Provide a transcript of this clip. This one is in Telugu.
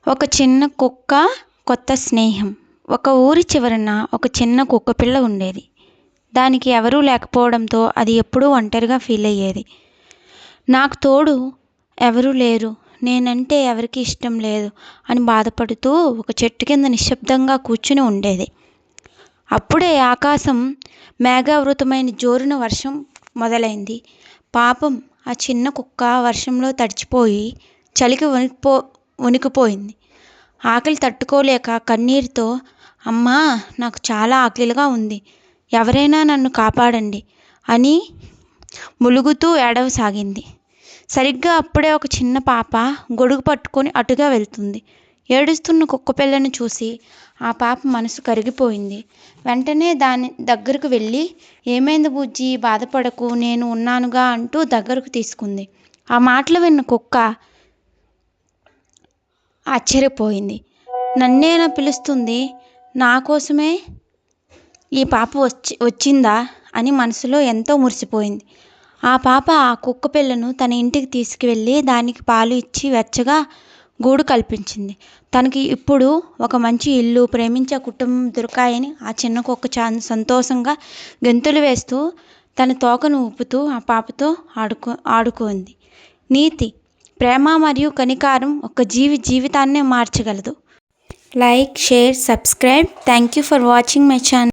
ఒక చిన్న కుక్క కొత్త స్నేహం. ఒక ఊరి చివరన ఒక చిన్న కుక్క పిల్ల ఉండేది. దానికి ఎవరూ లేకపోవడంతో అది ఎప్పుడూ ఒంటరిగా ఫీల్ అయ్యేది. నాకు తోడు ఎవరూ లేరు, నేనంటే ఎవరికీ ఇష్టం లేదు అని బాధపడుతూ ఒక చెట్టు కింద నిశ్శబ్దంగా కూర్చుని ఉండేది. అప్పుడే ఆకాశం మేఘావృతమైన జోరున వర్షం మొదలైంది. పాపం ఆ చిన్న కుక్క వర్షంలో తడిచిపోయి చలికి వణికిపోయింది. ఆకలి తట్టుకోలేక కన్నీరుతో, అమ్మా, నాకు చాలా ఆకలిగా ఉంది, ఎవరైనా నన్ను కాపాడండి అని ములుగుతూ ఏడవసాగింది. సరిగ్గా అప్పుడే ఒక చిన్న పాప గొడుగు పట్టుకొని అటుగా వెళ్తుంది. ఏడుస్తున్న కుక్కపిల్లను చూసి ఆ పాప మనసు కరిగిపోయింది. వెంటనే దాని దగ్గరకు వెళ్ళి, ఏమైంది బుజ్జి, బాధపడకు, నేను ఉన్నానుగా అంటూ దగ్గరకు తీసుకుంది. ఆ మాటలు విన్న కుక్క ఆశ్చర్యపోయింది. నన్నేనా పిలుస్తుంది, నా కోసమే ఈ పాప వచ్చిందా అని మనసులో ఎంతో మురిసిపోయింది. ఆ పాప ఆ కుక్క పిల్లను తన ఇంటికి తీసుకువెళ్ళి దానికి పాలు ఇచ్చి వెచ్చగా గూడు కల్పించింది. తనకి ఇప్పుడు ఒక మంచి ఇల్లు, ప్రేమించే కుటుంబం దొరికాయని ఆ చిన్న కుక్క సంతోషంగా గెంతులు వేస్తూ తన తోకను ఊపుతూ ఆ పాపతో ఆడుకుంది. నీతి: ప్రేమ మరియు కనికారం ఒక జీవితాన్నే మార్చగలదు. Like, share, subscribe. Thank you for watching my channel.